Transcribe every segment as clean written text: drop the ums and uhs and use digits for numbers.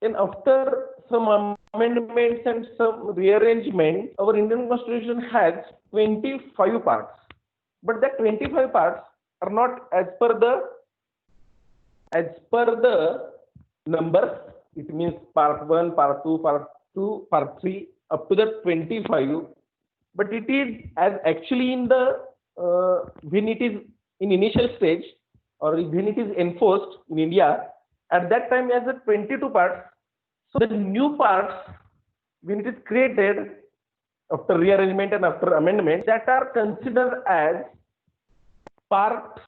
Then after some amendments and some rearrangement, our Indian Constitution has 25 parts. But that 25 parts are not as per the numbers. It means part 1, part 2, part 3, up to the 25. But it is as actually in the when it is in initial stage or when it is enforced in India, at that time as a 22 parts. So the new parts when it is created after rearrangement and after amendment, that are considered as part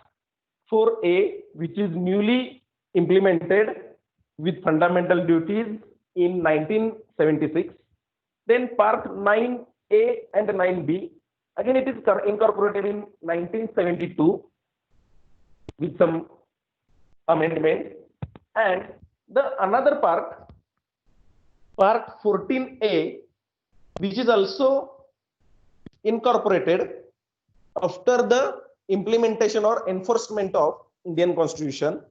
4A, which is newly implemented with fundamental duties in 1976. Then part 9A and 9B, again it is incorporated in 1972 with some amendment. And the another part 14A, which is also incorporated after the implementation or enforcement of Indian Constitution.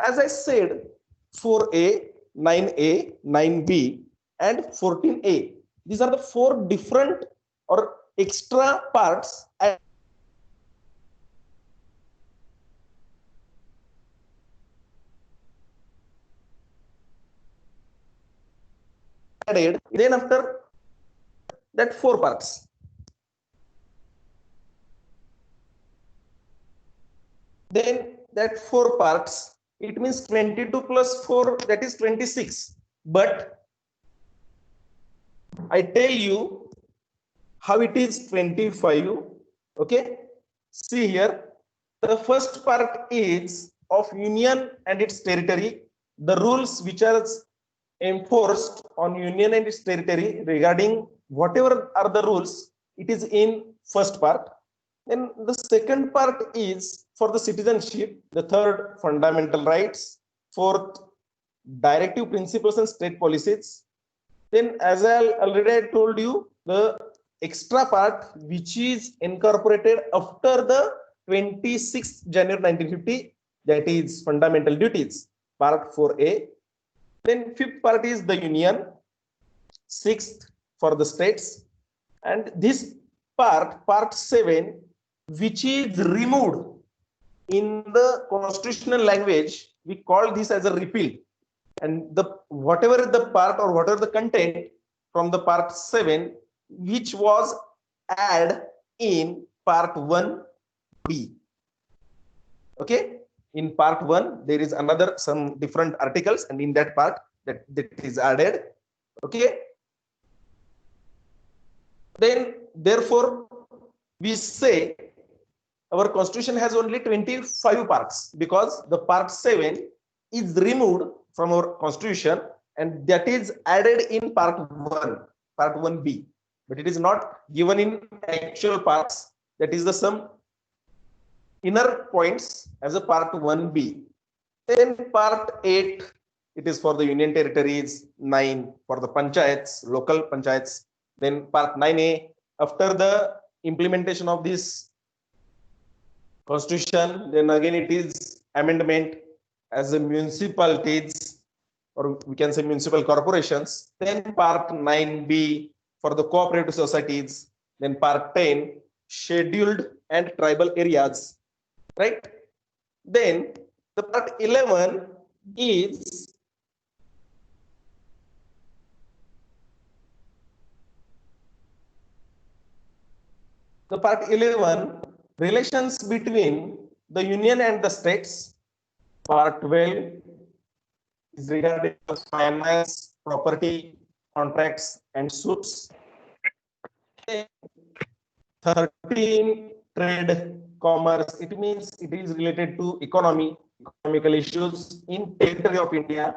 As I said, 4A, 9A, 9B, and 14A. These are the four different or extra parts added. Then after that, four parts. Then that four parts, it means 22 plus 4, that is 26. But I tell you how it is 25. Okay, see here, the first part is of union and its territory, the rules which are enforced on union and its territory regarding whatever are the rules, it is in first part. Then the second part is for the citizenship, the third fundamental rights, fourth directive principles and state policies. Then as I already told you, the extra part which is incorporated after the 26th January 1950, that is fundamental duties, part 4A. Then fifth part is the union, sixth for the states, and this part 7, which is removed in the constitutional language, we call this as a repeal. And the whatever the part or whatever the content from the part 7, which was added in part 1B. Okay, in part 1 there is another some different articles, and in that part that is added. Okay, then therefore we say our constitution has only 25 parts because the part 7 is removed from our constitution, and that is added in part 1B, but it is not given in actual parts. That is the some inner points as a part 1B. Then part 8, it is for the union territories, 9 for the panchayats, local panchayats. Then part 9A, after the implementation of this constitution, then again it is amendment as a municipalities, or we can say municipal corporations. Then part 9B for the cooperative societies. Then part 10, scheduled and tribal areas, right? Then the part 11 is the part 11, relations between the union and the states. Part 12 is regarding finance, property, contracts, and suits. 13, trade, commerce. It means it is related to economical issues in territory of India.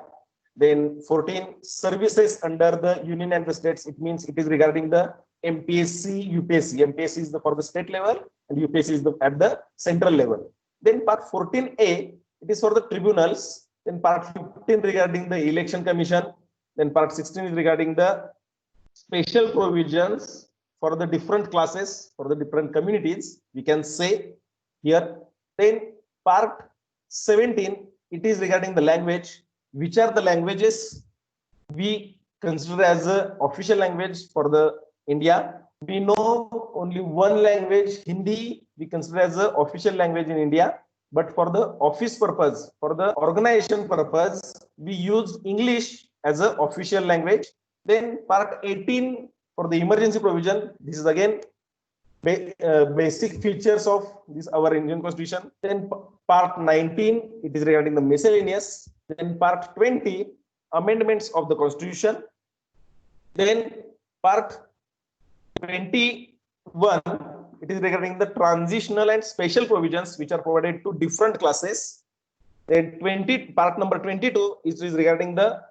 Then 14, services under the union and the states. It means it is regarding the MPSC, UPSC. MPSC is for the state level, and UPSC is at the central level. Then part 14A, it is for the tribunals. Then part 15 regarding the election commission. Then part 16 is regarding the special provisions for the different classes, for the different communities, we can say here. Then part 17, it is regarding the language. which are the languages we consider as a official language for the India. We know only one language, Hindi, we consider as an official language in India. But for the office purpose, for the organization purpose, we use English as an official language. Then part 18 for the emergency provision, this is again basic features of this our Indian Constitution. Then part 19, it is regarding the miscellaneous. Then part 20, amendments of the Constitution. Then part 21, it is regarding the transitional and special provisions which are provided to different classes. Then part number 22 is regarding the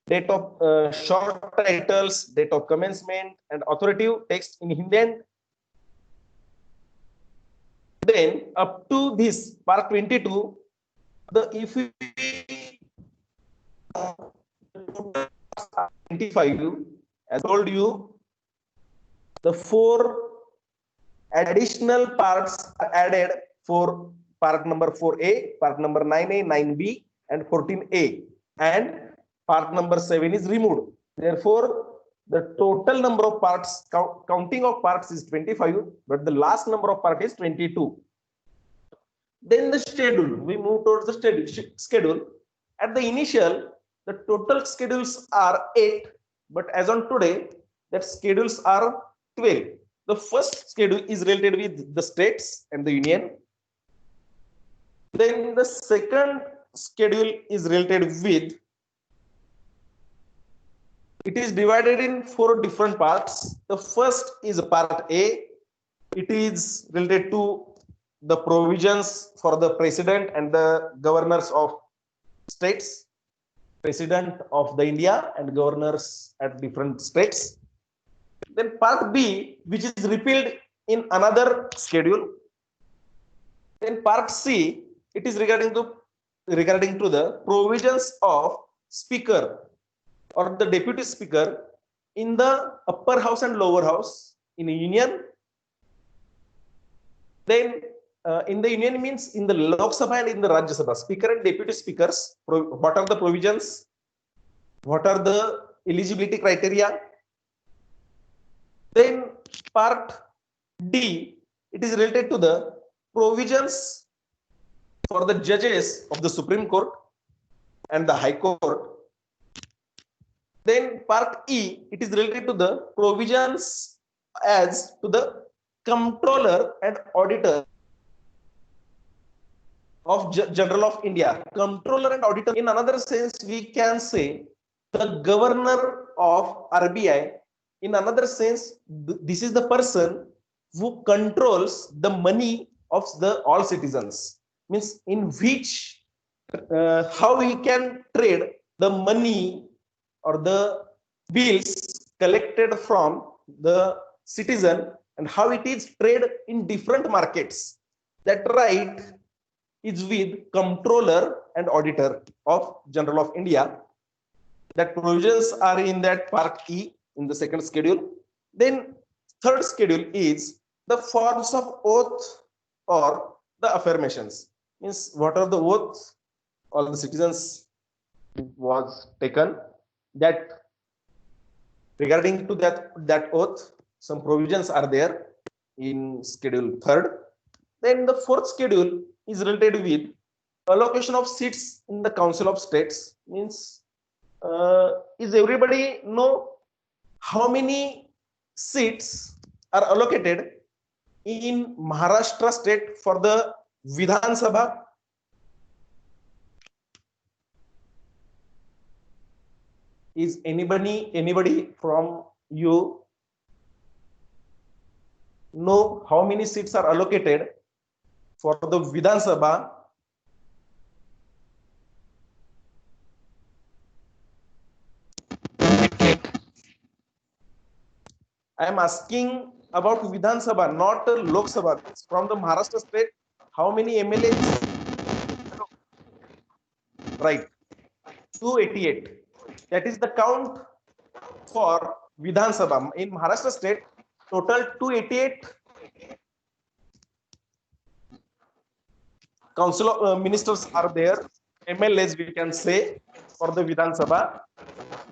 date of short titles, date of commencement, and authoritative text in Hindi. And then up to this part 22, if we 25, as I told you, the 4 additional parts are added for part number 4A, part number 9A, 9B, and 14A, and part number 7 is removed. Therefore, the total number of parts, counting of parts is 25, but the last number of part is 22. Then the schedule, we move towards the schedule. At the initial, the total schedules are 8, but as on today, that schedules are 12. The first schedule is related with the states and the union. Then the second schedule is related with, it is divided in 4 different parts. The first is part A. It is related to the provisions for the president and the governors of states, president of the India and governors at different states. Then part B, which is repealed in another schedule. Then part C, it is regarding to the provisions of speaker or the deputy speaker in the upper house and lower house in a union. Then in the union means in the Lok Sabha and in the Rajya Sabha, speaker and deputy speakers, what are the provisions, what are the eligibility criteria. Then part D, it is related to the provisions for the judges of the Supreme Court and the High Court. Then part E, it is related to the provisions as to the comptroller and auditor of General of India. Comptroller and auditor, in another sense, we can say the governor of RBI. In another sense, this is the person who controls the money of the all citizens. Means in which, how we can trade the money or the bills collected from the citizen and how it is traded in different markets. That right is with comptroller and auditor of General of India. That provisions are in that part E in the second schedule. Then third schedule is the forms of oath or the affirmations. Means what are the oaths all the citizens was taken. That regarding to that oath, some provisions are there in schedule third. Then the fourth schedule is related with allocation of seats in the Council of States. Means is everybody know how many seats are allocated in Maharashtra state for the Vidhan Sabha? Is anybody from you know how many seats are allocated for the Vidhan Sabha? I am asking about Vidhan Sabha, not Lok Sabha. From the Maharashtra state, how many MLAs? Right, 288. That is the count for Vidhan Sabha. In Maharashtra state, total 288 council ministers are there, MLAs we can say. for the Vidhan Sabha.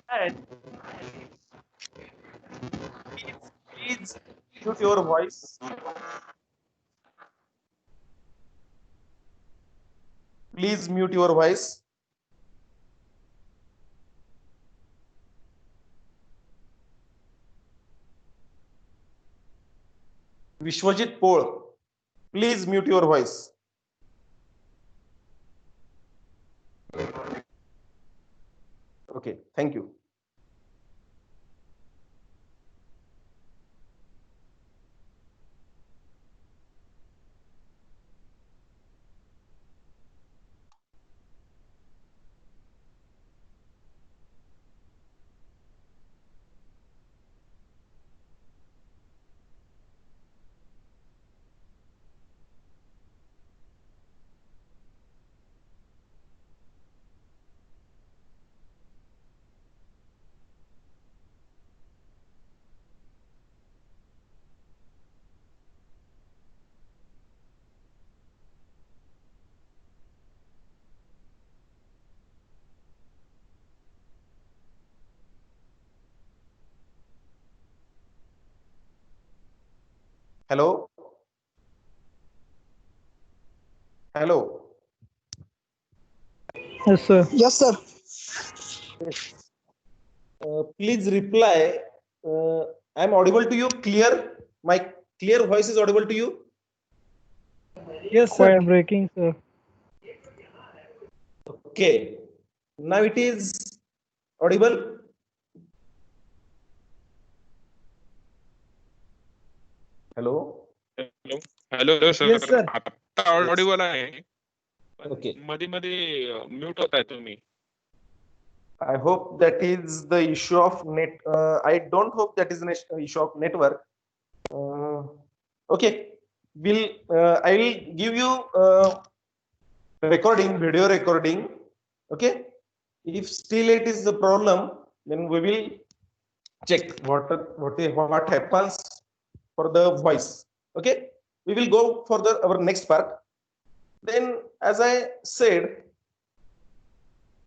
And please mute your voice. Please mute your voice. Vishwajit Pol, please mute your voice. Okay, thank you. Hello. Hello. Yes, sir. Yes, sir. Please reply. I'm audible to you. Clear. My clear voice is audible to you. Yes, sir. Quite breaking, sir. Okay. Now it is audible. Hello. Hello sir. Yes, sir. आता Audible आहे. Okay. मध्ये मध्ये mute होताय तुम्ही. I hope that is the issue of net. I don't hope that is an issue of network. Okay. I will give you recording, video recording. Okay. If still it is the problem, then we will check what happens for the voice. Okay. We will go for our next part. Then, as I said,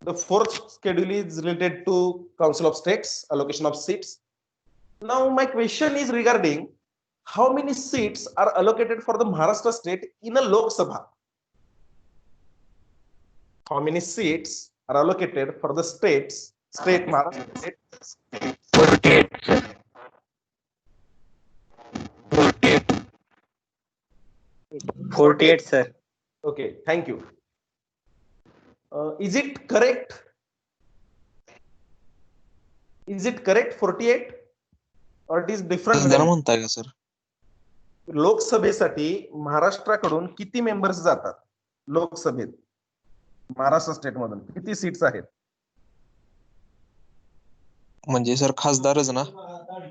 the fourth schedule is related to Council of States, allocation of seats. Now, my question is regarding how many seats are allocated for the Maharashtra state in a Lok Sabha? How many seats are allocated for the state Maharashtra state? 48. 48, sir. Okay, thank you. Is it correct? Is it correct 48 or it is different? म्हणताय का sir? लोकसभेसाठी महाराष्ट्राकडून किती members जातात लोकसभेत? Maharashtra state मधून किती seats आहेत? म्हणजे सर खासदारच ना?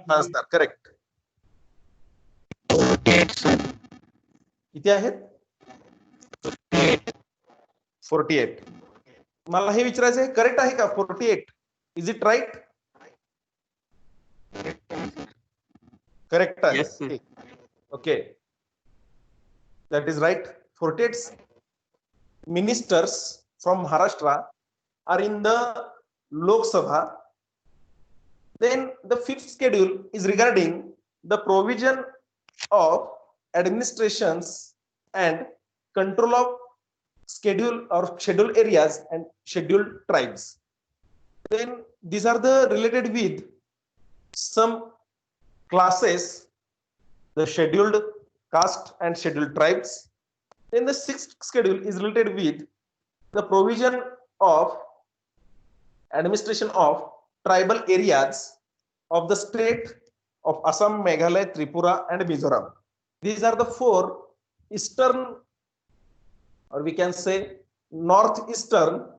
खासदार, करेक्ट. किती आहेत? 48. मला हे विचारायचं आहे, करेक्ट आहे का 48? Is it right? करेक्ट आहे. Okay, that is right. 48 ministers from Maharashtra are in the Lok Sabha. Then the fifth schedule is regarding the provision of administrations and control of scheduled areas and scheduled tribes. Then these are the related with some classes, the scheduled caste and scheduled tribes. Then the sixth schedule is related with the provision of administration of tribal areas of the state of Assam, Meghalaya, Tripura, and Mizoram. These are the four eastern, or we can say northeastern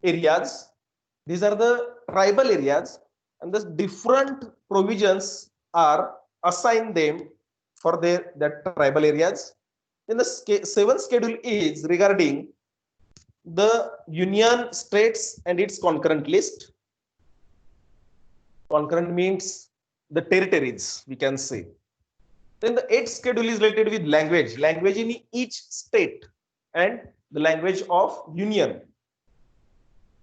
areas. These are the tribal areas, and the different provisions are assigned them for their tribal areas. Then the seventh schedule is regarding the union states and its concurrent list. Concurrent means the territories, we can say. Then the eighth schedule is related with language in each state and the language of union.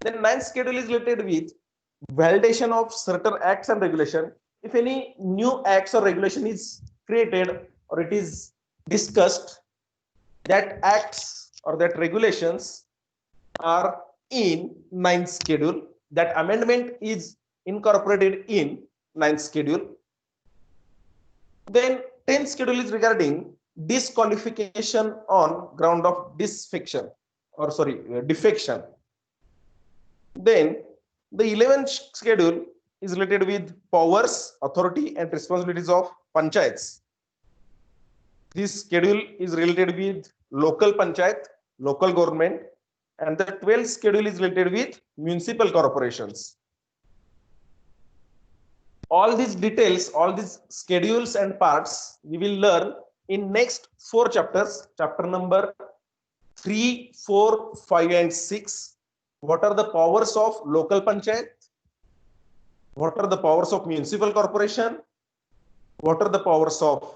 Then ninth schedule is related with validation of certain acts and regulation. If any new acts or regulation is created or it is discussed, that acts or that regulations are in ninth schedule, that amendment is incorporated in ninth schedule. Then 10th schedule is regarding disqualification on ground of defection. Then the 11th schedule is related with powers, authority and responsibilities of panchayats. This schedule is related with local panchayat, local government, and the 12th schedule is related with municipal corporations. All these details, all these schedules and parts we will learn in next 4 chapters, chapter number 3, 4, 5 and 6. What are the powers of local panchayat? What are the powers of municipal corporation? What are the powers of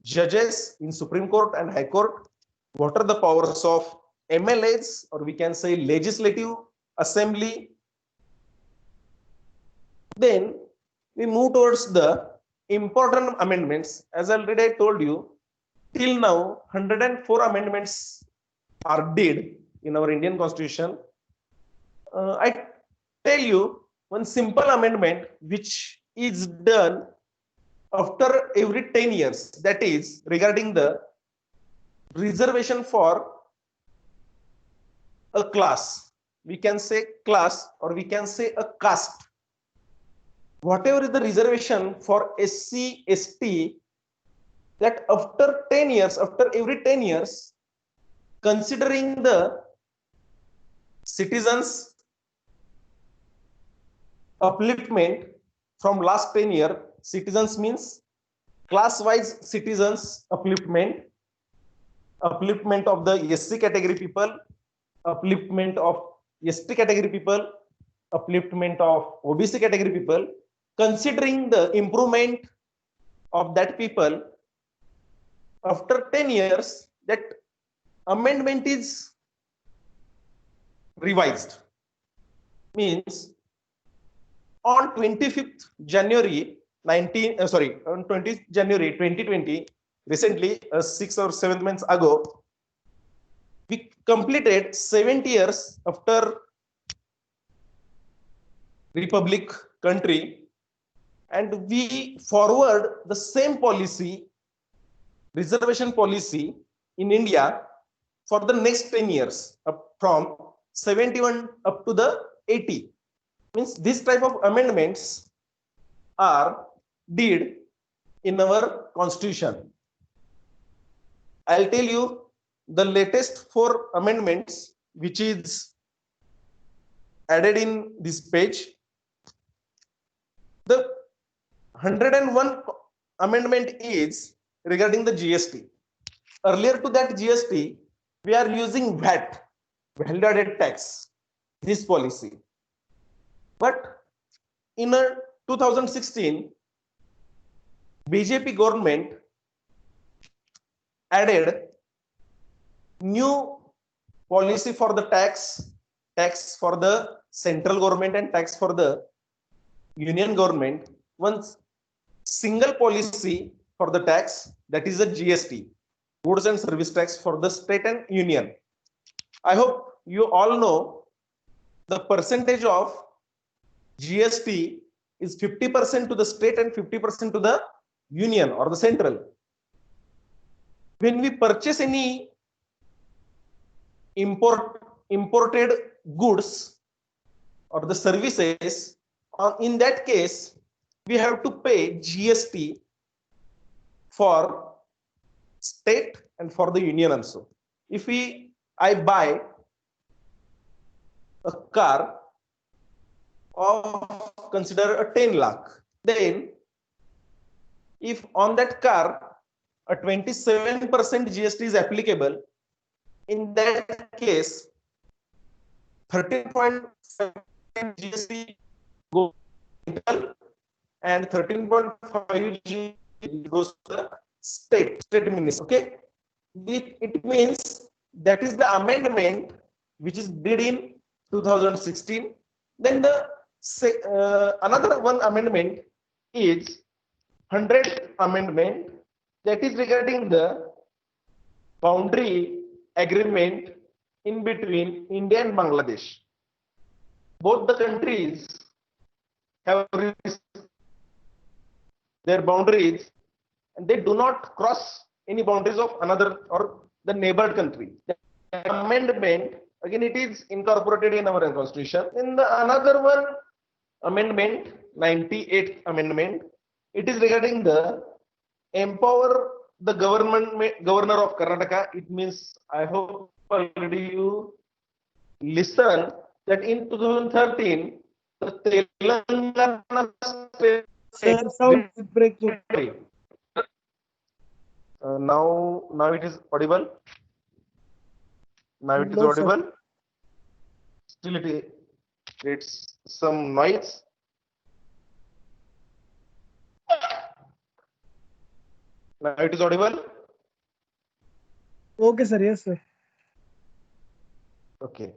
judges in Supreme Court and High Court? What are the powers of MLAs, or we can say legislative assembly? Then we move towards the important amendments. As already I told you, till now 104 amendments are did in our Indian Constitution. I tell you one simple amendment which is done after every 10 years, that is regarding the reservation for a class. We can say class or we can say a caste. Whatever is the reservation for SC, ST, that after 10 years, after every 10 years, considering the citizens upliftment from last 10 years, citizens means class-wise citizens upliftment of the SC category people, upliftment of ST category people, upliftment of OBC category people, considering the improvement of that people, after 10 years, that amendment is revised. Means on 25th January on 20th January 2020, recently 6 or 7 months ago, we completed 70 years after Republic country, and we forward the same policy, reservation policy in India for the next 10 years, from 71 up to the 80. Means this type of amendments are did in our constitution. I'll tell you the latest 4 amendments which is added in this page. The 101 amendment is regarding the GST. Earlier to that GST, we are using VAT, value added tax, this policy. But in 2016, BJP government added new policy for the tax for the central government and tax for the union government. One single policy for the tax, that is a GST, goods and service tax for the state and union. I hope you all know the percentage of GST is 50% to the state and 50% to the union or the central. When we purchase any imported goods or the services, in that case we have to pay GST for state and for the union also. If I buy a car of consider a 10 lakh, then if on that car a 27% GST is applicable, in that case 13.5 GST goes and 13.5 GST goes to the state ministry. Okay, it means that is the amendment which is did in 2016. Then another one amendment is 100th amendment, that is regarding the boundary agreement in between India and Bangladesh. Both the countries have their boundaries and they do not cross any boundaries of another or the neighbored country. The amendment, again, it is incorporated in our constitution. In the another one amendment, 98th amendment, it is regarding the empower the governor of Karnataka. It means, I hope already you listen that in 2013 the Telangana state Sir, sound is breaking. Now it is audible. Now it is No, sir. audible. Still it creates some noise. Now it is audible. Okay, sir. Yes, sir. Okay.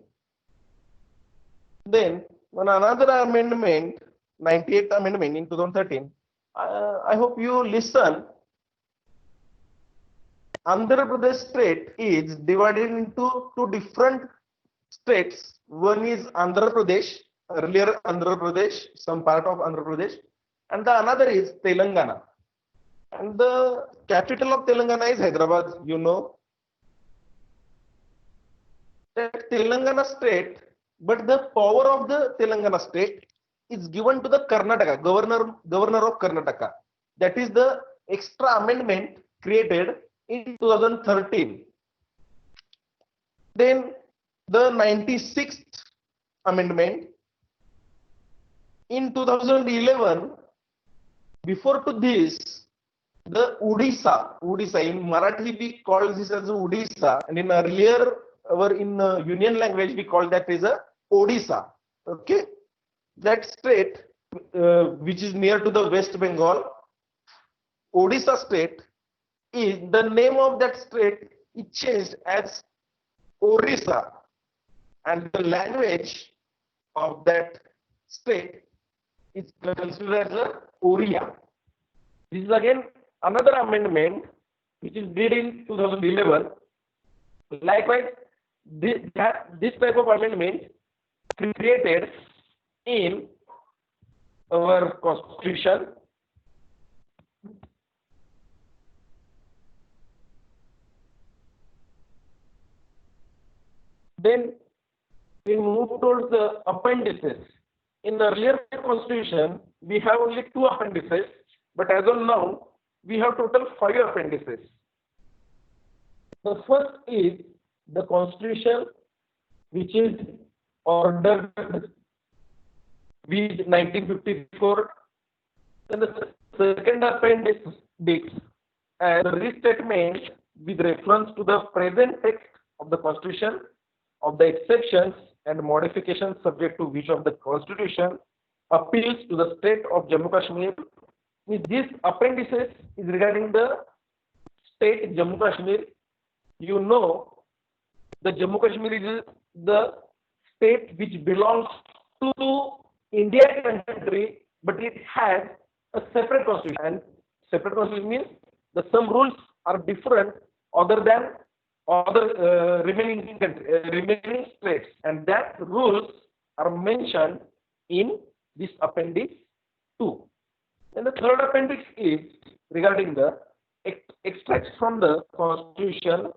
Then one another amendment, 98th amendment in 2013. I hope you listen. Andhra Pradesh state is divided into two different states. One is Andhra Pradesh, earlier Andhra Pradesh, some part of Andhra Pradesh, and the another is Telangana. And the capital of Telangana is Hyderabad, you know. That Telangana state, but the power of the Telangana state is given to the Karnataka, governor of Karnataka. That is the extra amendment created in 2013. Then the 96th amendment in 2011, before to this, the Odisha in Marathi we call this as Odisha, and in earlier in Union language we call that as a Odisha. Okay, that state which is near to the West Bengal, Odisha state, is the name of that state is changed as Orissa, and the language of that state is considered as a Oriya. This is again another amendment which is did in 2011. Likewise, this type of amendment created in our constitution. Then we move towards the appendices. In the earlier constitution, we have only 2 appendices, but as of now, we have total 5 appendices. The first is the constitution, which is ordered with 1954. Then the second appendix and the restatement with reference to the present text of the constitution, of the exceptions and modifications subject to which of the constitution appeals to the state of Jammu Kashmir. With these appendices is regarding the state Jammu Kashmir. You know, the Jammu Kashmir is the state which belongs to India country, but it has a separate constitution. And separate constitution means the some rules are different other than other remaining states, and that rules are mentioned in this appendix 2. And the third appendix is regarding the extracts from the constitution,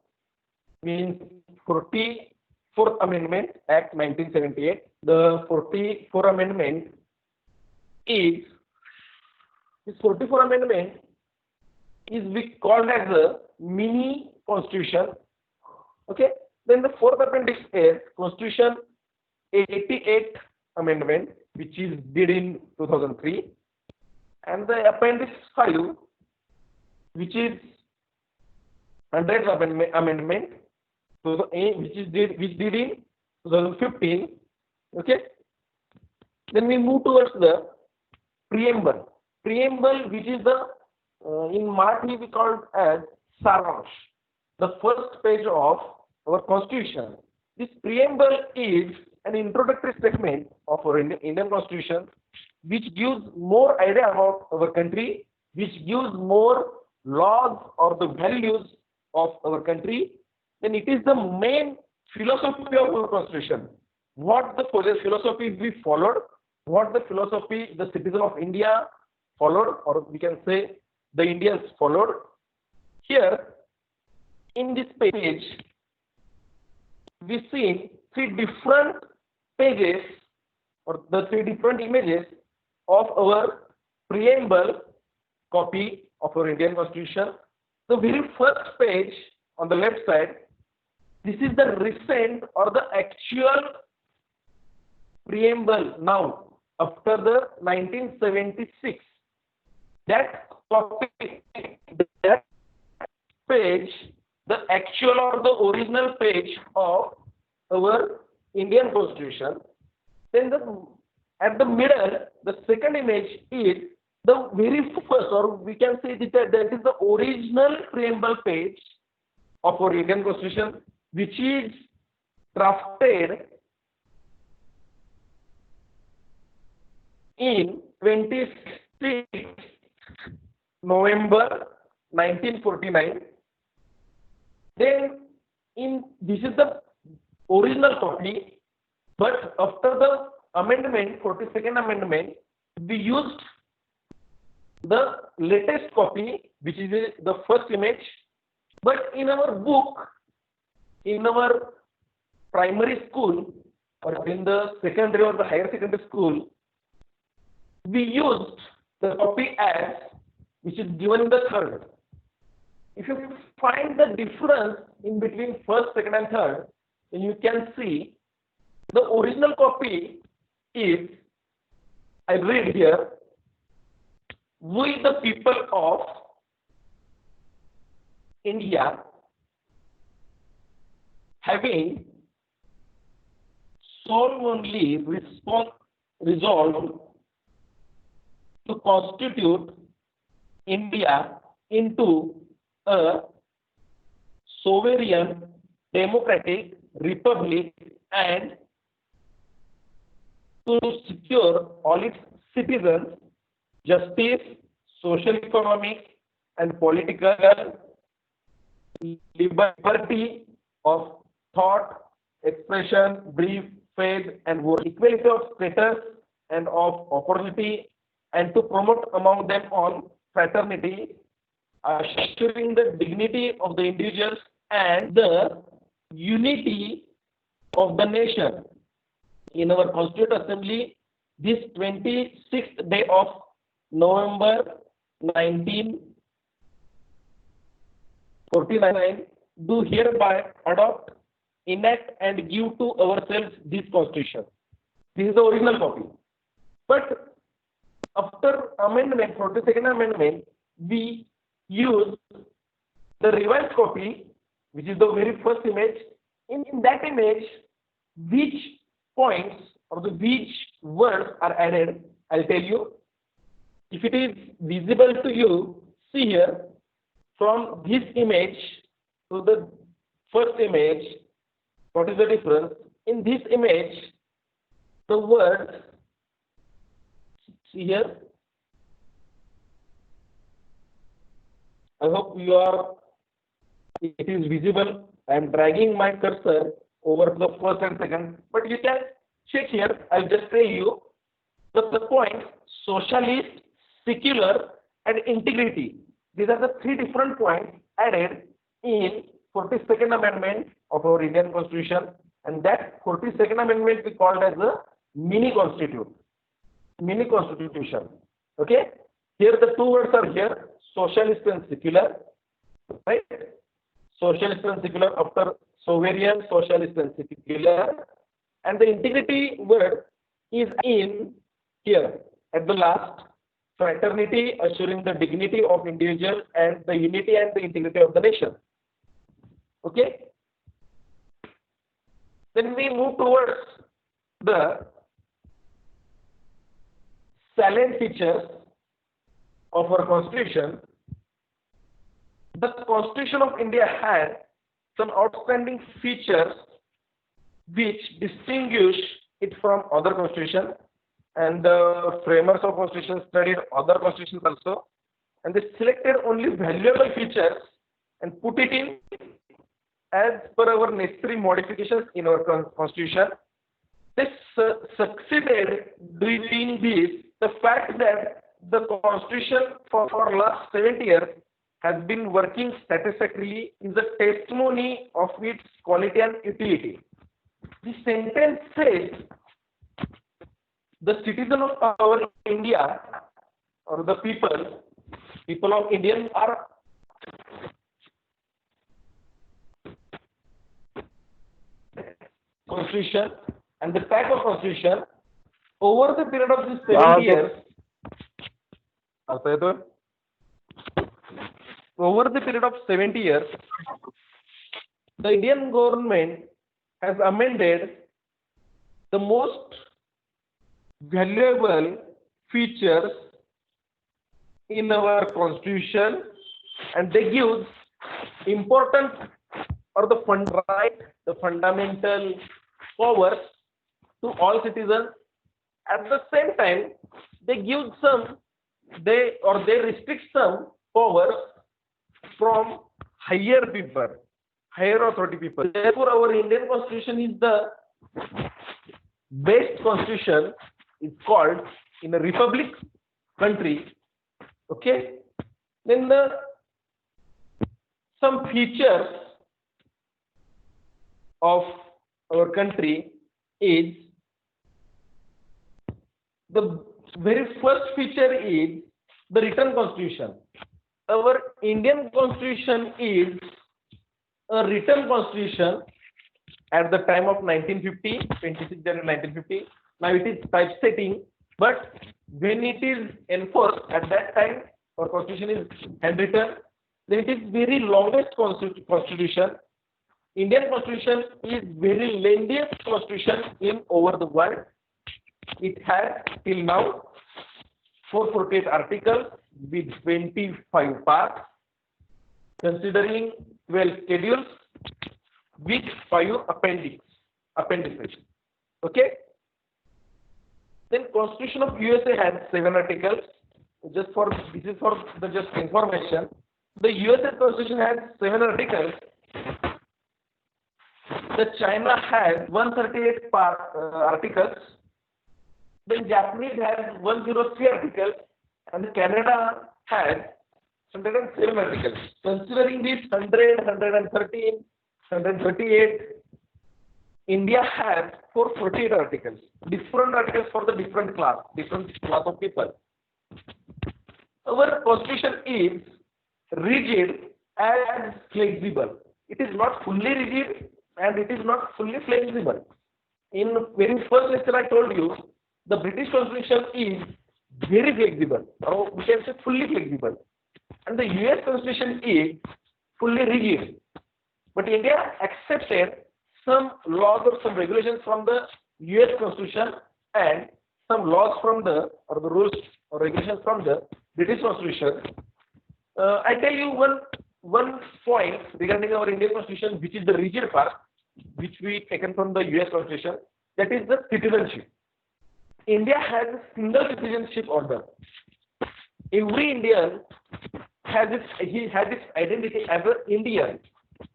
means 44th Amendment Act 1978. The 44th Amendment is this 44th Amendment is we called as a mini constitution. Okay. Then the fourth appendix is Constitution 88th Amendment, which is did in 2003, and the appendix 5, which is 100th Amendment, which did in 2015. Okay. Then we move towards the preamble. Preamble, which is the in Marathi we call as Saransh, the first page of our constitution. This preamble is an introductory statement of our Indian Constitution, which gives more idea about our country, which gives more laws or the values of our country, then it is the main philosophy of our Constitution. What the philosophy we followed, what the philosophy the citizen of India followed, or we can say the Indians followed. Here, in this page, we see three different pages or the three different images of our preamble copy of our Indian Constitution. The very first page on the left side, this is the recent or the actual preamble now after the 1976. That copy, that page, the actual or the original page of our Indian Constitution. Then at the middle, the second image is the very first, or we can say that is the original preamble page of our Indian Constitution, which is drafted in 26 November 1949. Then this is the original copy, but after the amendment, 42nd amendment, we used the latest copy, which is the first image. But in our book, in our primary school, or in the secondary or the higher secondary school, we used the copy as which is given in the third. If you find the difference in between first, second, and third, then you can see the original copy is, I read here, we the people of India, having solemnly resolved to constitute India into a sovereign democratic republic and to secure all its citizens justice, social, economic, and political liberty of thought, expression, belief, faith, and work, equality of status and of opportunity, and to promote among them all fraternity, assuring the dignity of the individuals and the unity of the nation. In our Constituent Assembly, this 26th day of November 1949, do hereby adopt, enact, and give to ourselves this Constitution. This is the original copy. But after amendment, 42nd amendment, we use the revised copy, which is the very first image. In that image, which points or which words are added, I'll tell you. If it is visible to you, see here, from this image to the first image, what is the difference? In this image, the words, see here, I hope it is visible. I am dragging my cursor over the first and second, but you can check here. I'll just tell you the points: socialist, secular, and integrity. These are the three different points added in 42nd Amendment of our Indian Constitution, and that 42nd Amendment we called as a mini constitution. Okay, here the two words are here: socialist and secular, right? Socialist and secular after sovereign, socialist and secular, and the integrity word is in here at the last: fraternity, assuring the dignity of individual and the unity and the integrity of the nation. Okay. Then we move towards the salient features of our Constitution. The Constitution of India had some outstanding features which distinguish it from other constitution, and the framers of constitution studied other constitutions also, and they selected only valuable features and put it in as per our necessary modifications in our constitution. They succeeded doing this. The fact that the constitution for last 70 years has been working satisfactorily is a testimony of its quality and utility. The sentence says the citizen of our India, or the people of Indian are constitution, and the type of constitution over the period of these 70 years. Over the period of 70 years, the Indian government has amended the most valuable features in our constitution, and they give important or the fundamental powers to all citizens. At the same time, they restrict some powers from higher authority people. Therefore, our Indian constitution is the best constitution. Is called in a republic country. Okay. Then some features of our country is, the very first feature is the written constitution. Our Indian constitution is a written constitution at the time of 1950, 26 January 1950. Now it is typesetting, but when it is enforced at that time, our constitution is handwritten. Then it is very longest constitution. Indian constitution is very lengthiest constitution in over the world. It has till now 448 articles with 25 parts, considering 12 schedules with 5 appendices. Okay. Then Constitution of USA has 7 articles. This is for the just information. The USA Constitution has 7 articles. The China has 138 articles. Then Japanese has 103 articles, and Canada has 107 articles. Considering these 100, 113, 138, India has 448 articles. Different articles for the different class of people. Our constitution is rigid and flexible. It is not fully rigid and it is not fully flexible. In very first lecture I told you, the British constitution is very flexible, or we can say fully flexible, and the US constitution is fully rigid. But India accepted some laws or some regulations from the US constitution and some laws from the rules or regulations from the British constitution. I tell you one point regarding our Indian constitution, which is the rigid part, which we taken from the US constitution, that is the citizenship. India has a single citizenship order. Every Indian has its identity as an Indian.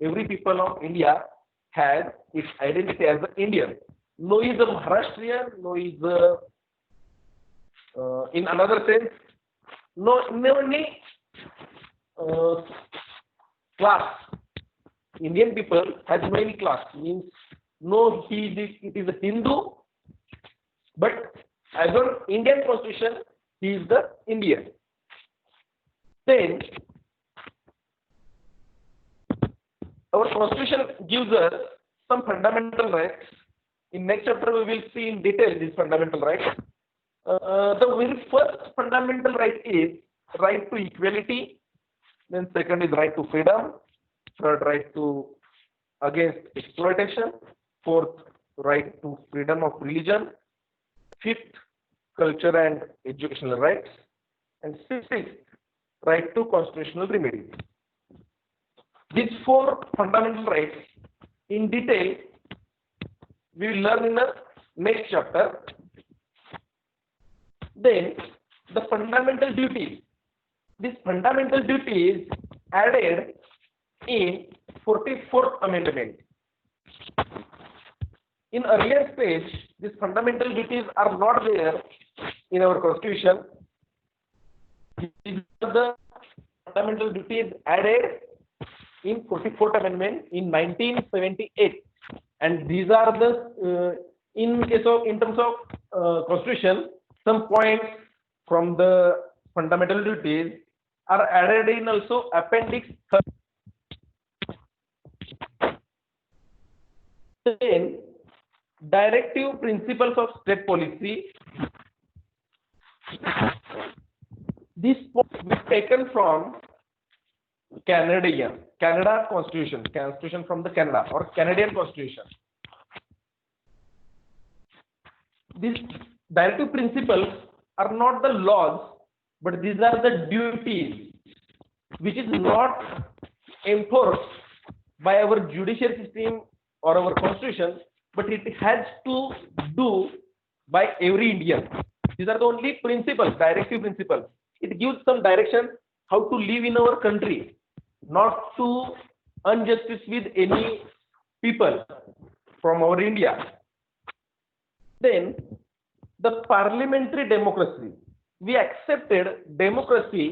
Every people of India has its identity as an Indian. No is a Maharashtrian, no is in another sense, no any class. Indian people has no any class, means no it is a Hindu, but as an Indian constitution, he is the Indian. Then our constitution gives us some fundamental rights. In next chapter, we will see in detail these fundamental rights. The very first fundamental right is right to equality. Then second is right to freedom. Third, right to against exploitation. Fourth, right to freedom of religion. Fifth, culture and educational rights. And sixth, right to constitutional remedies. These 4 fundamental rights in detail we will learn in the next chapter. Then the fundamental duties. These fundamental duties added in 44th Amendment. In earlier stage, these fundamental duties are not there in our Constitution. These are the fundamental duties added in 44th Amendment in 1978, and these are the in terms of Constitution, some points from the fundamental duties are added in also Appendix 30. Then directive principles of state policy. This point is taken from Canada Constitution from the Canada or Canadian Constitution. These directive principles are not the laws, but these are the duties which is not enforced by our judicial system or our constitution, but it has to do by every Indian. These are the only principles, directive principles. It gives some direction how to live in our country, not to injustice with any people from our India. Then the parliamentary democracy. We accepted democratic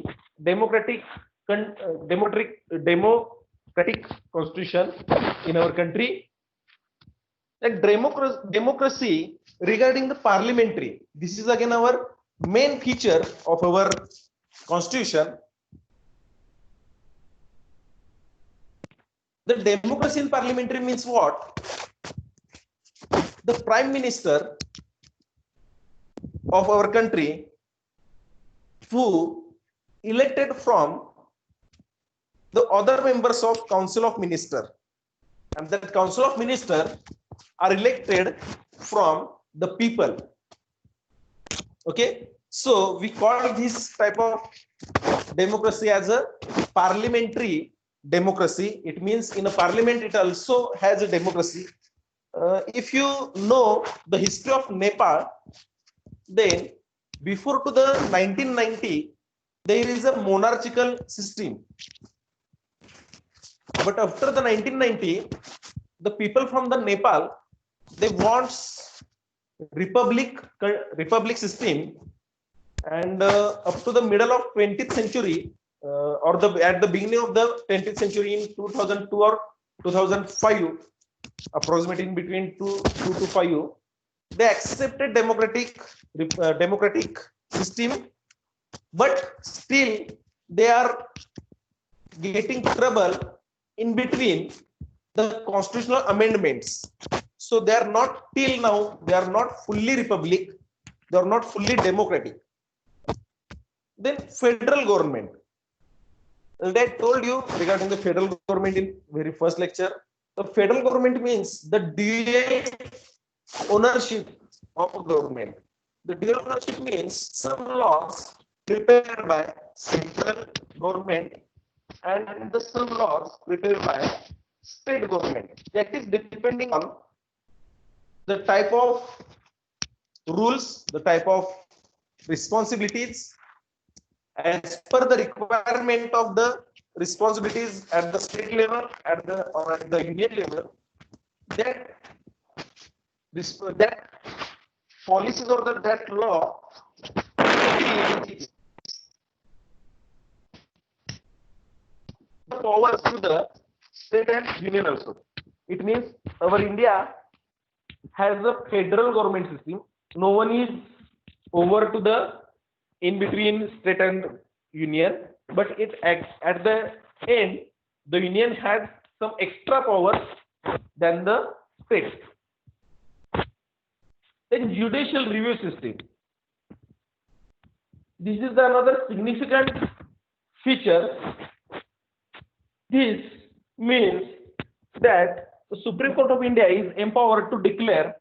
constitution in our country. Like democracy regarding the parliamentary. This is again our main feature of our constitution. The democracy in parliamentary means what? The prime minister of our country who elected from the other members of council of minister, and that council of minister are elected from the people. Okay, so we call this type of democracy as a parliamentary democracy. It means in a parliament it also has a democracy. If you know the history of Nepal, then before to the 1990 there is a monarchical system, but after the 1990 the people from the Nepal, they want republic system, and up to the middle of 20th century or at the beginning of the 20th century in 2002 or 2005, approximately in between 2 to 5, they accepted democratic system, but still they are getting trouble in between the constitutional amendments. So they are not till now, they are not fully republic, they are not fully democratic. Then federal government. As I told you regarding the federal government in very first lecture, the federal government means the dual ownership of government. The dual ownership means some laws prepared by central government and the some laws prepared by state government. That is depending on the type of rules, the type of responsibilities as per the requirement of the responsibilities at the state level, at the union level. That policies or that law the powers to the state and union also. It means our India has a federal government system. No one is over to the in between state and union, but it at the end the union has some extra powers than the state. Then judicial review system. This is another significant feature. This means that the Supreme Court of India is empowered to declare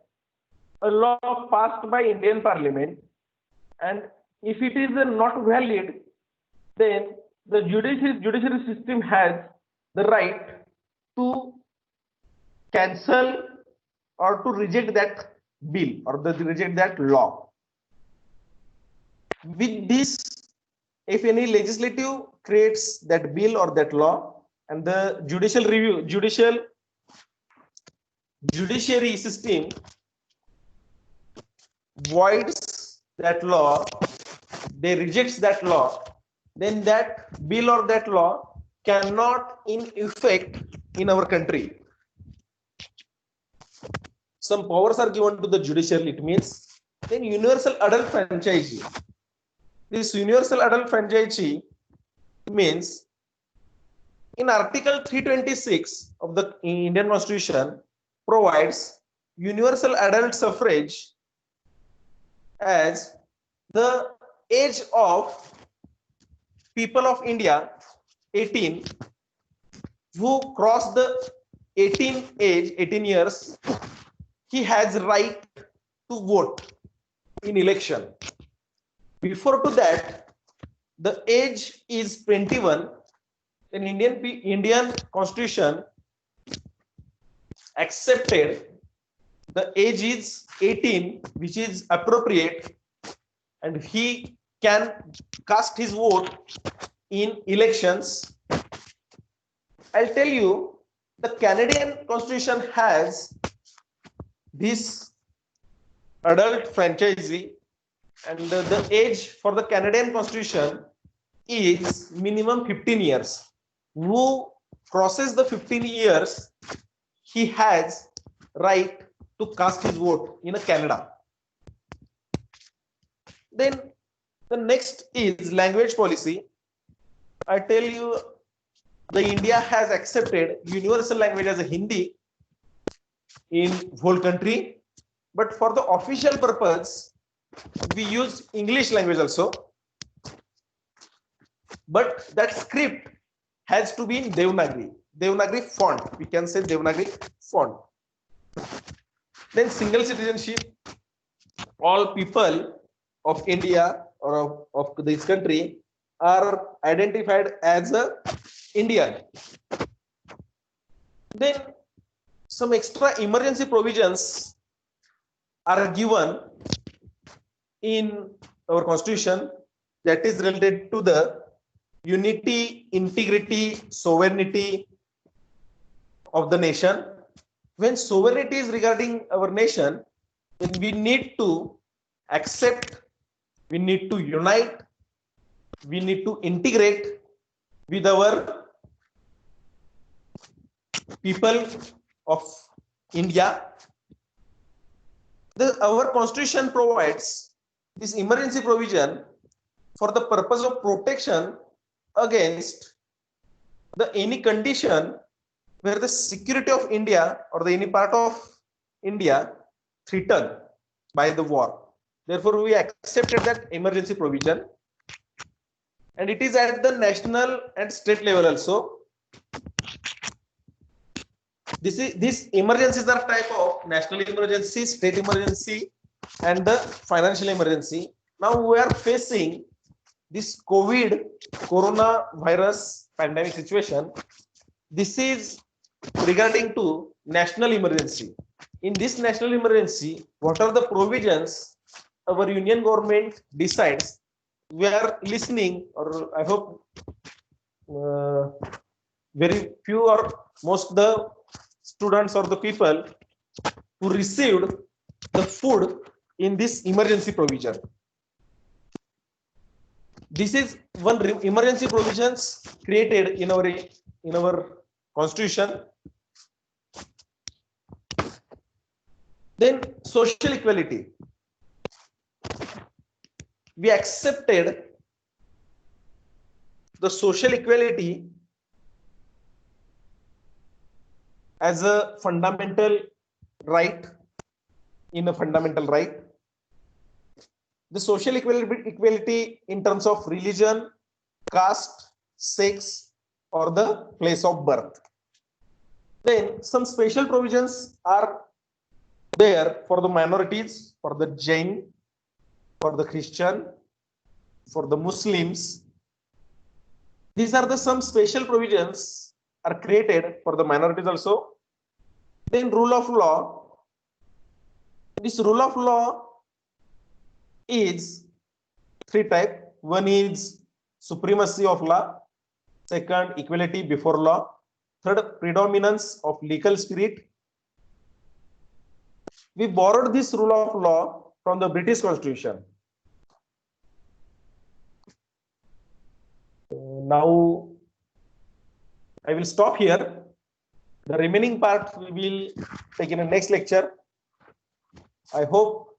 a law passed by Indian Parliament, and if it is not valid, then the judiciary system has the right to cancel or to reject that bill or reject that law. With this, if any legislative creates that bill or that law, and the judiciary system voids that law, they rejects that law, then that bill or that law cannot in effect in our country. Some powers are given to the judiciary. It means then universal adult franchise. This universal adult franchise means in Article 326 of the Indian Constitution provides universal adult suffrage as the age of people of India 18 who cross the 18 years, he has right to vote in election. Before to that, the age is 21. In Indian Constitution accepted the age is 18, which is appropriate, and he can cast his vote in elections. I'll tell you, the Canadian Constitution has this adult franchise, and the age for the Canadian Constitution is minimum 15 years. Who crosses the 15 years, he has right to cast his vote in Canada. Then the next is language policy. I tell you, the India has accepted universal language as a Hindi in whole country, but for the official purpose, we use English language also. But that script has to be in Devanagari font. We can say Devanagari font. Then single citizenship. All people of India or of this country are identified as a Indian. Then some extra emergency provisions are given in our constitution that is related to the unity, integrity, sovereignty of the nation. When sovereignty is regarding our nation, then we need to accept, we need to unite, we need to integrate with our people of India. Our constitution provides this emergency provision for the purpose of protection against any condition where the security of India or any part of India threatened by the war. Therefore, we accepted that emergency provision, and it is at the national and state level also. These emergencies are type of national emergency, state emergency, and the financial emergency. Now we are facing this coronavirus pandemic situation. This is regarding to national emergency. In this national emergency, what are the provisions our union government decides? We are listening, or I hope very few or most the students or the people who received the food in this emergency provision. This is one emergency provisions created in our constitution. Then social equality. We accepted the social equality as a fundamental right in a fundamental right. The social equality in terms of religion, caste, sex, or the place of birth. Then some special provisions are there for the minorities, for the Jain, for the Christian, for the Muslims. These are some special provisions are created for the minorities also. Then rule of law. This rule of law is three types. One is supremacy of law. Second, equality before law. Third, predominance of legal spirit. We borrowed this rule of law from the British Constitution. Now, I will stop here. The remaining part we will take in the next lecture. I hope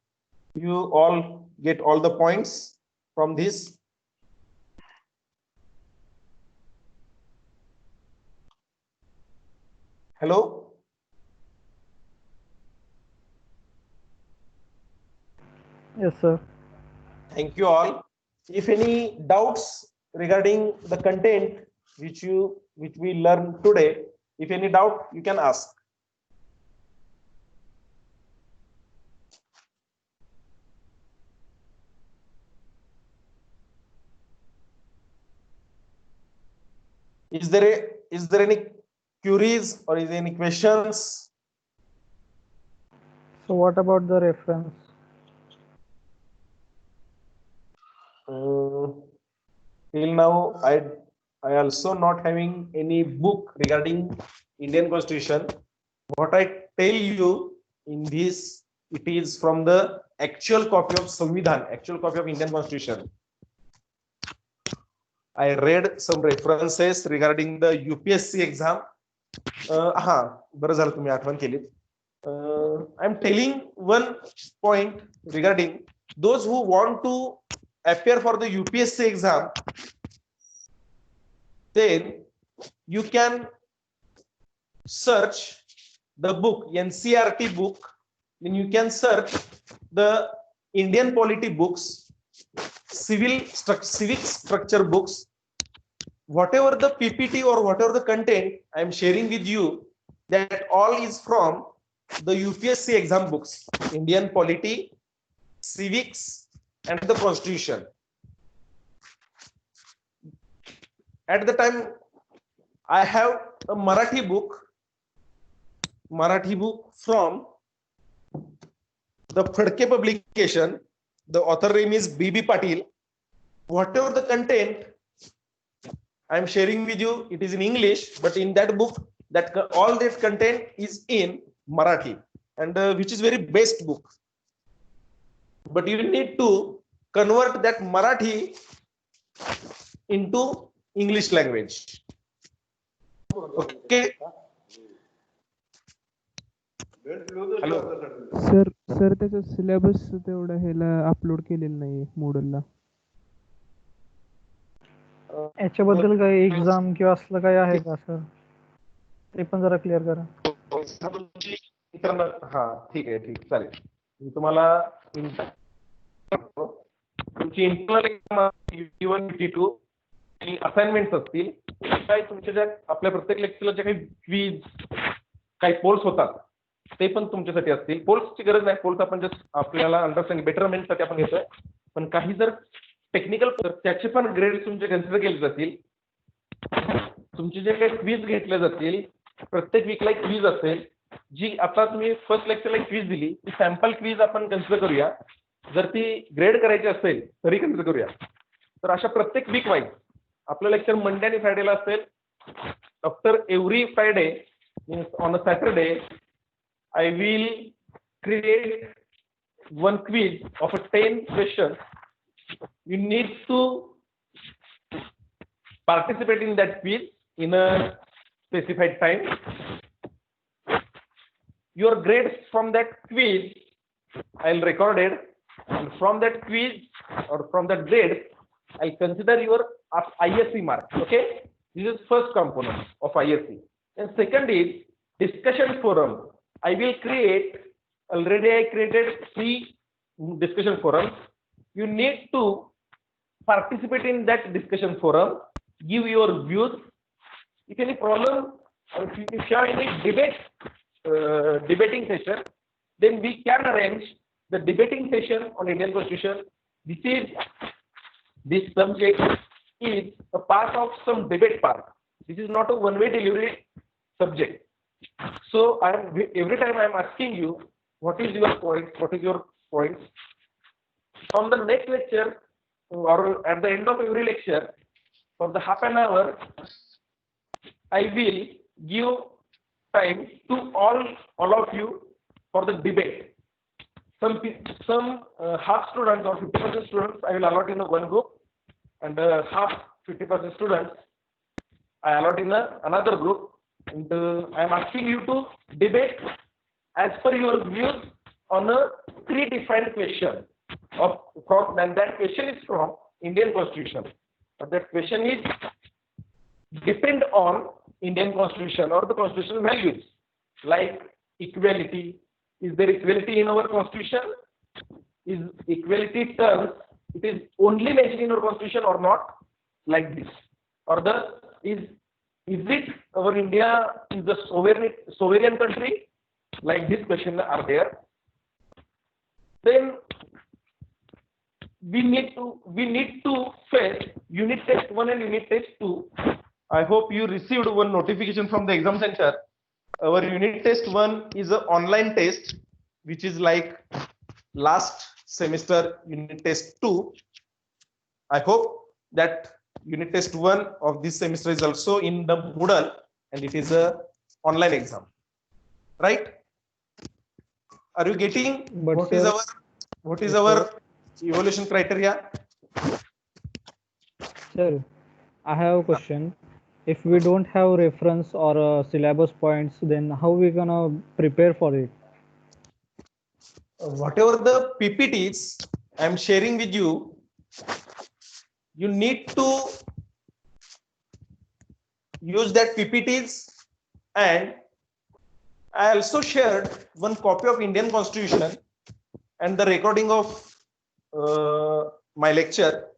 you all get all the points from this. Hello? Yes, sir. Thank you all. If any doubts regarding the content which we learned today, if any doubt, you can ask. Is there any queries or is there any questions? So what about the reference? Till now, I also not having any book regarding Indian Constitution. What I tell you in this, it is from the actual copy of Samvidhan, actual copy of Indian Constitution. I read some references regarding the UPSC exam. बरं झालं तुम्ही आठवण केली. I'm telling one point regarding those who want to appear for the UPSC exam. Then you can search the book, NCERT book. Then you can search the Indian polity books, civic structure books. Whatever the PPT or whatever the content I am sharing with you, that all is from the UPSC exam books, Indian polity, civics, and the constitution. At the time, I have a Marathi book from the Phadke publication. The author name is B.B. Patil. Whatever the content I am sharing with you, it is in English, but in that book, that all that content is in Marathi, and which is very best book. But you need to convert that Marathi into English language. Okay. Hello. Sir त्याचा syllabus तेवढा ह्याला upload केलेला नाही Moodle-ला. याच्याबद्दल काही exam किंवा असलं काही आहे का सर? ते पण जरा क्लिअर करा. हा ठीक आहे चालेल. मी तुम्हाला तुमची इंटरनल एक्झाम T1 T2 आणि असाइनमेंट्स असतील. काय तुमच्या ज्या आपल्या प्रत्येक लेक्चरला जे काही क्विज काही पोल्स होतात ते पण तुमच्यासाठी असतील. पोल्सची गरज नाही. पोल्स आपण जस्ट आपल्याला अंडरस्टँडिंग बेटरमेंटसाठी आपण घेतोय. पण काही जर टेक्निकल त्याचे पण ग्रेड तुमचे कन्सिडर केले जातील. तुमचे जे काही क्विज घेतले जातील, प्रत्येक वीकला एक क्विज असेल, जी आता तुम्ही फर्स्ट लेक्चरला एक क्विज दिली, ती सॅम्पल क्विज आपण कन्सिडर करूया. जर ती ग्रेड करायची असेल तरी कन्सिडर करूया. तर अशा प्रत्येक वीक वाईज आपलं लेक्चर मंडे आणि फ्रायडेला असेल. After every Friday means on a Saturday I will create one quiz of a 10 questions. You need to participate in that quiz in a specified time. Your grades from that quiz I'll record it, and from that quiz or from that grade I'll consider your ISC mark. Okay, this is first component of ISC. And second is discussion forum. I will create, already I created 3 discussion forums. You need to participate in that discussion forum, give your views. If any problem, or if you have any debating session, then we can arrange the debating session on Indian Constitution. This subject is a part of some debate part. This is not a one-way delivery subject. So every time I am asking you what is your point? What is your point? On the next lecture, or at the end of every lecture, for the half an hour, I will give time to all of you for the debate. Some half students or 50% students I will allot in a one group, and half 50% students I allot in another group. And I am asking you to debate as per your views on a predefined question and that question is from Indian Constitution. But that question is depend on Indian Constitution or the constitutional values like equality. Is there equality in our Constitution? Is equality terms it is only mentioned in our Constitution or not? Like this, or is it our India is a sovereign country? Like this question are there. Then we need to face unit test 1 and unit test 2. I hope you received one notification from the exam center. Our unit test 1 is an online test, which is like last semester unit test 2. I hope that unit test 1 of this semester is also in the Moodle and it is a online exam, right? Are you getting But what is our evaluation criteria? sir, I have a question. If we don't have reference or syllabus points, then how we gonna prepare for it? Whatever the PPTs I am sharing with you, you need to use that PPTs, and I also shared one copy of Indian Constitution and the recording of my lecture.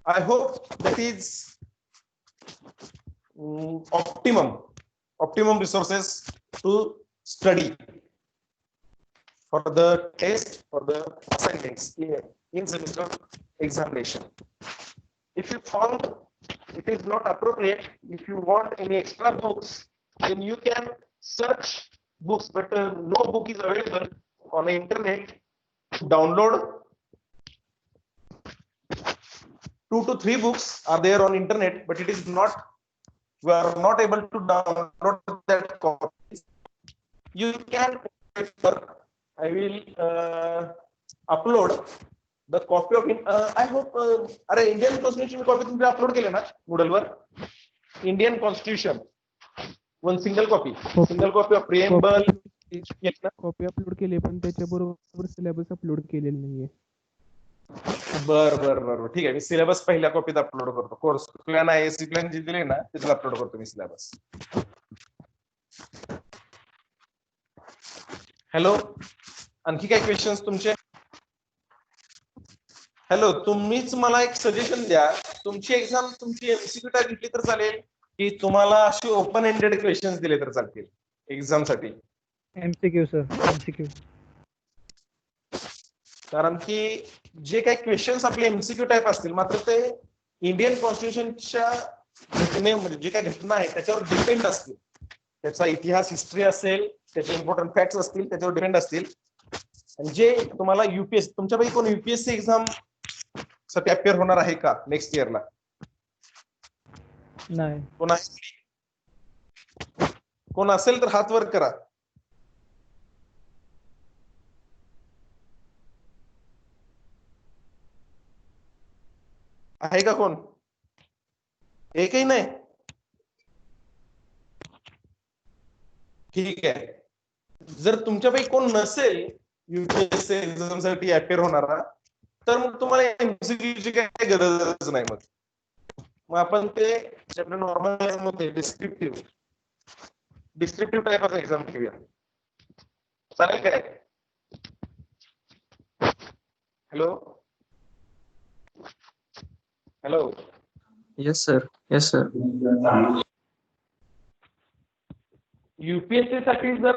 I hope that is optimum resources to study for the test, for the assignments in semester examination. If you found it is not appropriate, if you want any extra books, then you can search books, but no book is available on the internet to download. 2 to 3 books are there on internet, but it is not, we are not able to download that copy. You can, I will upload the copy of I hope Indian Constitution copy तुम्ही upload केले ना Moodle were? Indian Constitution one single copy of preamble. Copy upload केली पण त्याच्याबरोबर syllabus upload केलेला नाहीये. बर ठीक आहे, मी सिलेबस पहिल्या कॉपीत अपलोड करतो. कोर्स प्लॅन आहे, सी प्लॅन जे दिले ना त्याच्यात अपलोड करतो मी सिलेबस. हॅलो, आणखी काय क्वेश्चन्स तुमचे? हॅलो, तुम्हीच मला एक सजेशन द्या. तुमची एक्झाम तुमची एमसीक्यू टाईप घेतली तर चालेल की तुम्हाला अशी ओपन एंडेड क्वेश्चन्स दिले तर चालतील एक्झाम साठी? MCQ sir, MCQ. कारण की जे काही क्वेश्चन्स आपले एमसीक्यू टाईप असतील, मात्र ते इंडियन कॉन्स्टिट्यूशनच्या घटने म्हणजे जे काही घटना आहे त्याच्यावर डिपेंड असतील. त्याचा इतिहास, हिस्ट्री असेल, त्याचे इम्पॉर्टंट फॅक्ट्स असतील, त्याच्यावर डिपेंड असतील. आणि जे तुम्हाला युपीएससी, तुमच्यापैकी कोण युपीएससी एक्झाम साठी अपियर होणार आहे का नेक्स्ट इयरला? नाही. कोण असेल तर हात वर करा. आहे का कोण? एकही नाही. ठीक आहे, जर तुमच्यापैकी कोण नसेल युपीएससी एक्झाम साठी अपियर होणारा, तर मग तुम्हाला एमसीक्यूची काही गरजच नाही. मग आपण ते आपल्या नॉर्मल मध्ये डिस्क्रिप्टिव्ह टाईप ऑफ एक्झाम घेऊया. चालेल काय? Hello hello. Yes sir. UPSC साठी जर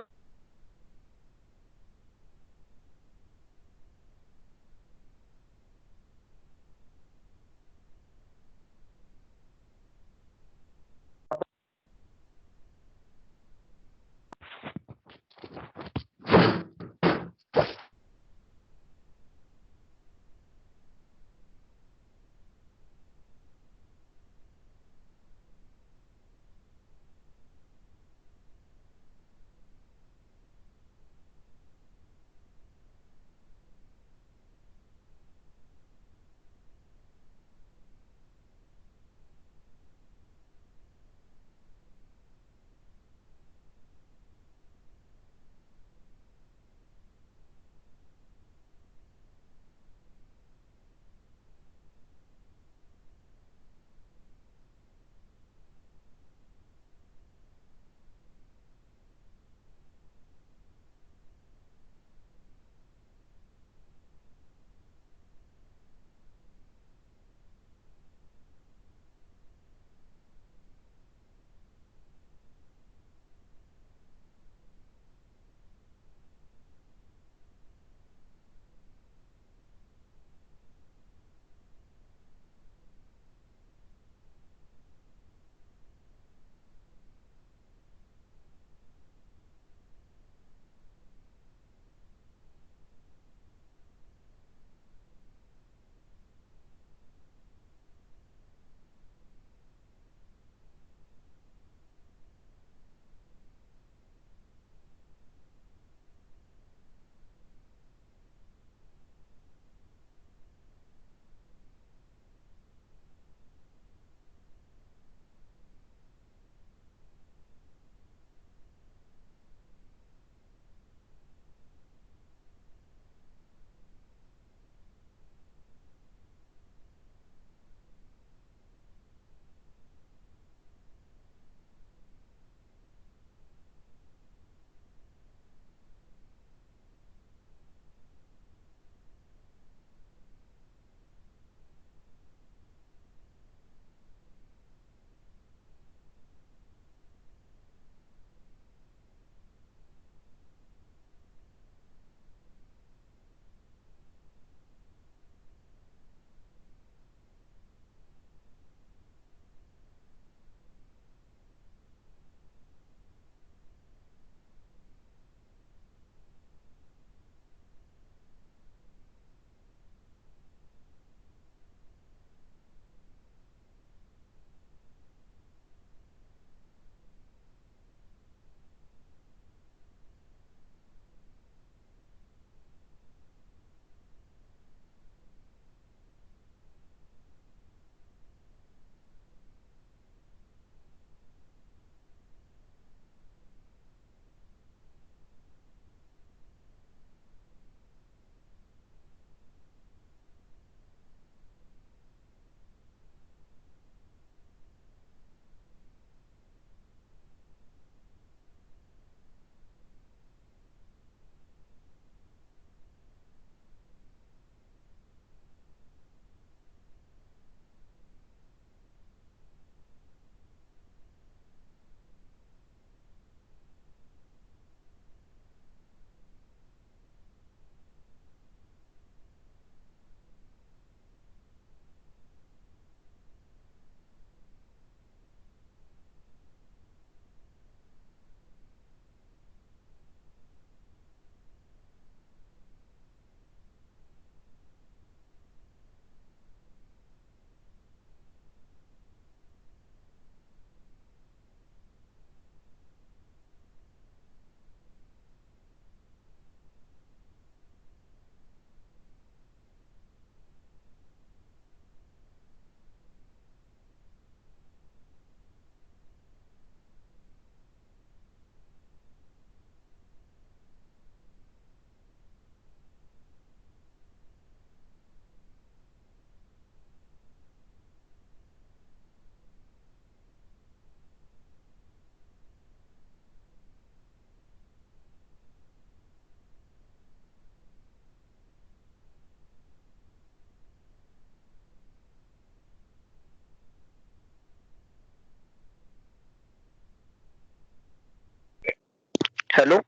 हॅलो.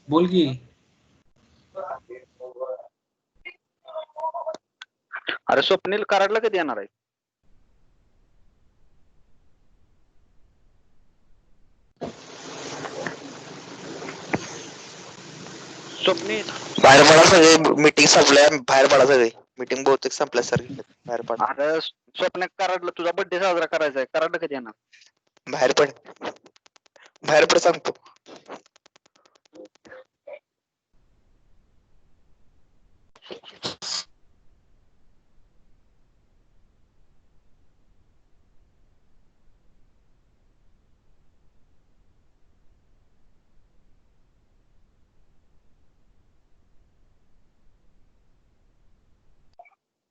बोल की. अरे स्वप्नील कराडला कधी येणार आहे? स्वप्नील. बाहेर पडा सगळे, मीटिंग संपल्या, बाहेर पडा सगळे. मीटिंग बहुतेक संपल्यासारखी, बाहेर पडा. अरे स्वप्न कराडला तुझा बर्थडे साजरा करायचा आहे, कराडला कधी येणार? बाहेर पड, बाहेर पड सांगतो.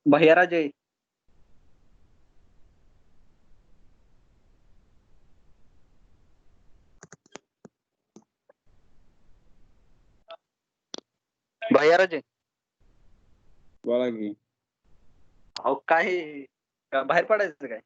भैयाराजे. भैयाराजे. बोला की. अहो काय बाहेर पडायचं काय?